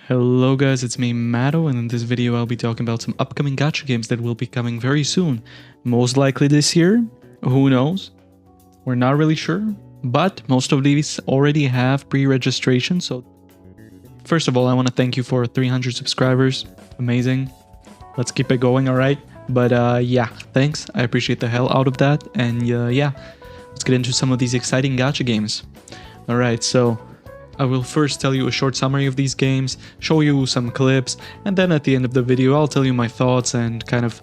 Hello guys, it's me Matto, and in this video I'll be talking about some upcoming gacha games that will be coming very soon. Most likely this year, who knows? We're not really sure, but most of these already have pre-registration, so first of all I want to thank you for 300 subscribers, amazing. Let's keep it going, alright? But yeah, thanks, I appreciate the hell out of that, and yeah, let's get into some of these exciting gacha games. Alright, so I will first tell you a short summary of these games, show you some clips, and then at the end of the video I'll tell you my thoughts and kind of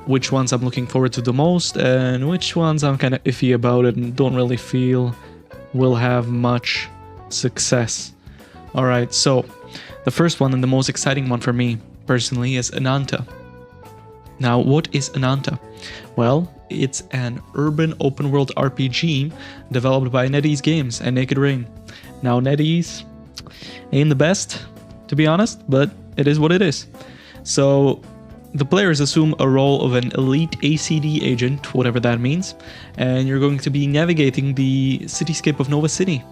which ones I'm looking forward to the most and which ones I'm kind of iffy about and don't really feel will have much success. Alright, so the first one and the most exciting one for me personally is Ananta. Now, what is Ananta? Well, it's an urban open world RPG developed by NetEase Games and Naked Rain. Now, NetEase ain't the best, to be honest, but it is what it is. So, the players assume a role of an elite ACD agent, whatever that means, and you're going to be navigating the cityscape of Nova City.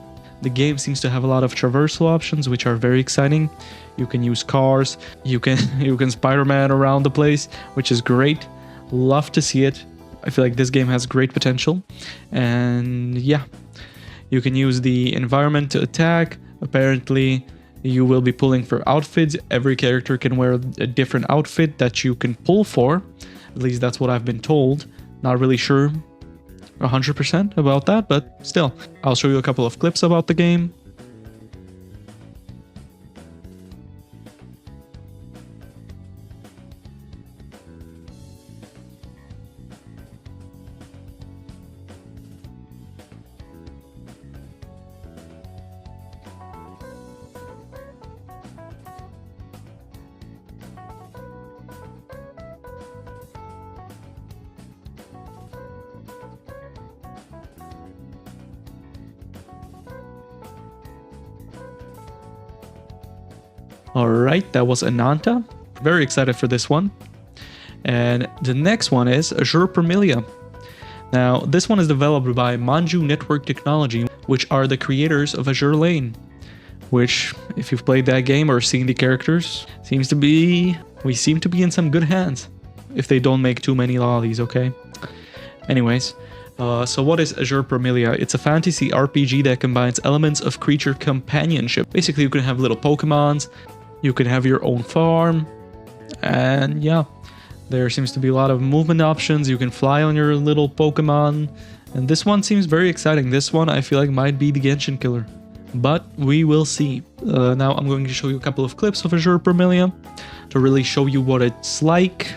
The game seems to have a lot of traversal options, which are very exciting. You can use cars, you can Spider-Man around the place, which is great. Love to see it. I feel like this game has great potential, and yeah. You can use the environment to attack. Apparently, you will be pulling for outfits. Every character can wear a different outfit that you can pull for. At least that's what I've been told. Not really sure 100% about that, but still. I'll show you a couple of clips about the game. Alright, that was Ananta. Very excited for this one. And the next one is Azure Permilia. Now, this one is developed by Manju Network Technology, which are the creators of Azure Lane. Which, if you've played that game or seen the characters, we seem to be in some good hands. If they don't make too many lollies, okay? Anyways, so what is Azure Permilia? It's a fantasy RPG that combines elements of creature companionship. Basically, you can have little Pokemons, you can have your own farm, and yeah, there seems to be a lot of movement options. You can fly on your little Pokemon, and this one seems very exciting. This one I feel like might be the Genshin killer, but we will see. Now I'm going to show you a couple of clips of Azure Permilia to really show you what it's like.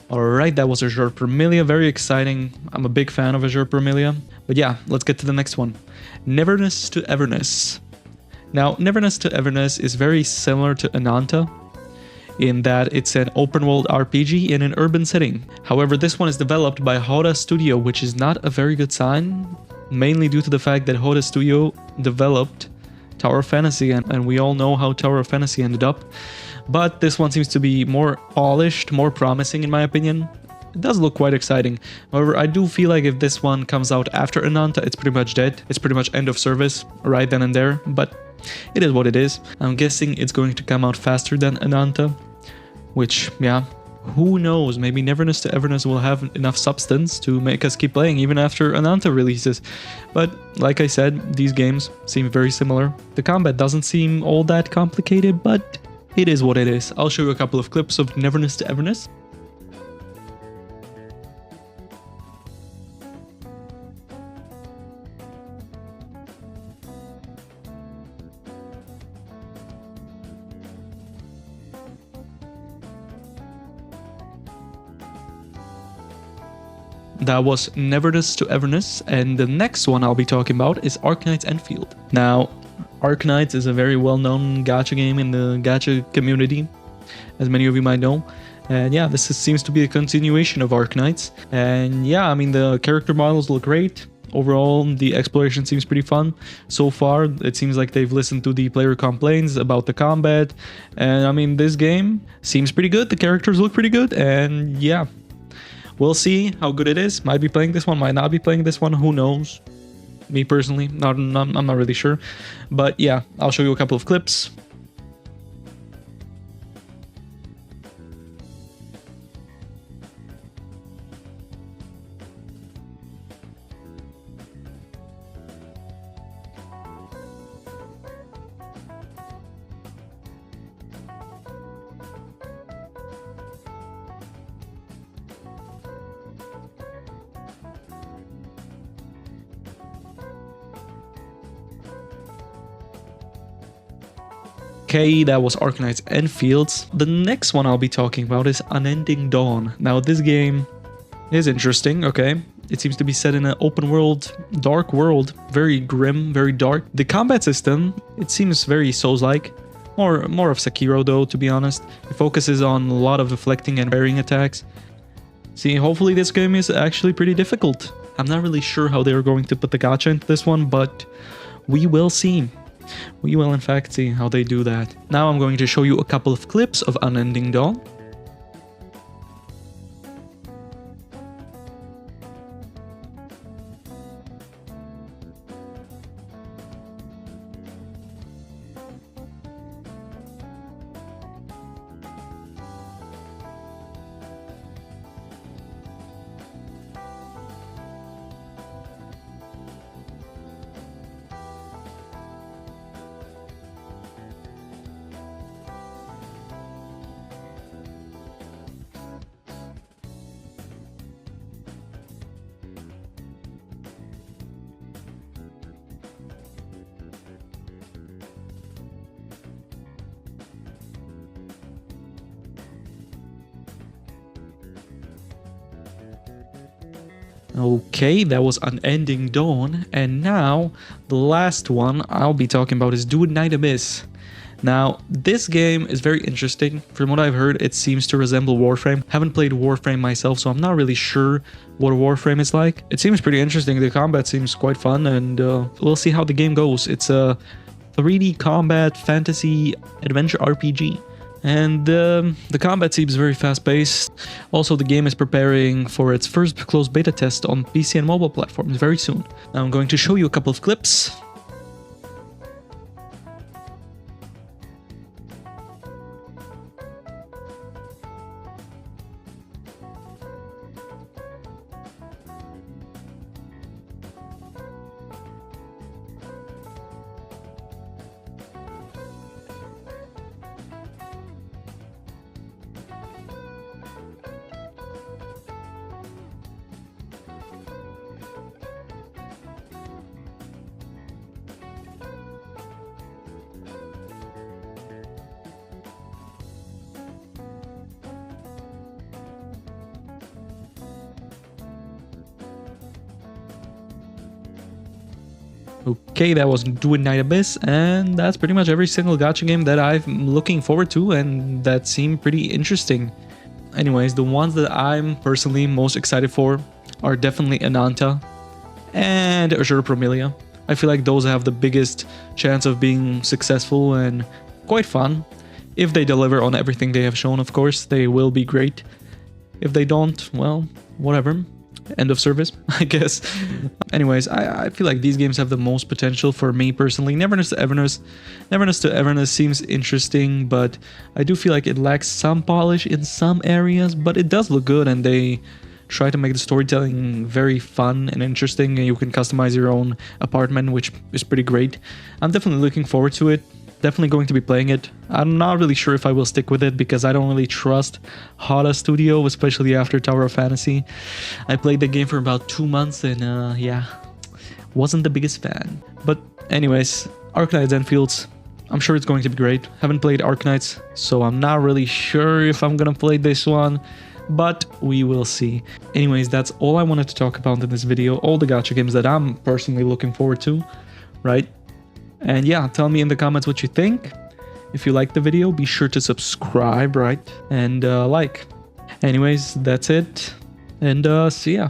Alright, that was Azure Permilia, very exciting. I'm a big fan of Azure Permilia. But yeah, let's get to the next one. Neverness to Everness. Now, Neverness to Everness is very similar to Ananta in that it's an open world RPG in an urban setting. However, this one is developed by Hoda Studio, which is not a very good sign, mainly due to the fact that Hoda Studio developed Tower of Fantasy, and we all know how Tower of Fantasy ended up. But this one seems to be more polished, more promising in my opinion. It does look quite exciting. However, I do feel like if this one comes out after Ananta, it's pretty much dead. It's pretty much end of service right then and there, but it is what it is. I'm guessing it's going to come out faster than Ananta, which, yeah, who knows, maybe Neverness to Everness will have enough substance to make us keep playing even after Ananta releases. But like I said, these games seem very similar. The combat doesn't seem all that complicated, but it is what it is. I'll show you a couple of clips of Neverness to Everness. that was Neverness to Everness, and the next one I'll be talking about is Ark Knights Enfield. Now, Ark Knights is a very well-known gacha game in the gacha community, as many of you might know. And yeah, seems to be a continuation of Ark Knights. And yeah, I mean, the character models look great. Overall, the exploration seems pretty fun. So far, it seems like they've listened to the player complaints about the combat. And I mean, this game seems pretty good. The characters look pretty good. And yeah, we'll see how good it is. Might be playing this one, might not be playing this one. Who knows? Me personally, I'm not really sure. But yeah, I'll show you a couple of clips. Okay, that was Ark Knights Enfield. The next one I'll be talking about is Unending Dawn. Now, this game is interesting, okay? It seems to be set in an open world, dark world, very grim, very dark. The combat system, it seems very Souls-like. More of Sekiro though, to be honest. It focuses on a lot of deflecting and parrying attacks. See, hopefully this game is actually pretty difficult. I'm not really sure how they're going to put the gacha into this one, but we will see. We will in fact see how they do that. Now I'm going to show you a couple of clips of Unending Dawn. Okay, that was Unending Dawn, and now the last one I'll be talking about is Donight Abyss. Now, this game is very interesting. From what I've heard, it seems to resemble Warframe. Haven't played Warframe myself, so I'm not really sure what Warframe is like. It seems pretty interesting. The combat seems quite fun, and we'll see how the game goes. It's a 3D combat fantasy adventure RPG. And the combat seems very fast-paced. Also, the game is preparing for its first closed beta test on PC and mobile platforms very soon. Now I'm going to show you a couple of clips. Okay, that was Donight Abyss, and that's pretty much every single gacha game that I'm looking forward to and that seem pretty interesting. Anyways, the ones that I'm personally most excited for are definitely Ananta and Azure Promilia. I feel like those have the biggest chance of being successful and quite fun. If they deliver on everything they have shown, of course, they will be great. If they don't, well, whatever. End of service, I guess. Anyways, I feel like these games have the most potential for me personally. Neverness to Everness seems interesting, but I do feel like it lacks some polish in some areas, but it does look good, and they try to make the storytelling very fun and interesting, and you can customize your own apartment, which is pretty great. I'm definitely looking forward to it. Definitely going to be playing it. I'm not really sure if I will stick with it because I don't really trust Hada Studio, especially after Tower of Fantasy. I played the game for about 2 months and yeah, wasn't the biggest fan. But anyways, Ark Knights Enfield, I'm sure it's going to be great. Haven't played Ark Knights, so I'm not really sure if I'm gonna play this one. but we will see. Anyways, that's all I wanted to talk about in this video, all the gacha games that I'm personally looking forward to, right? And yeah, tell me in the comments what you think. If you like the video, be sure to subscribe, right? And like. Anyways, that's it, and see ya.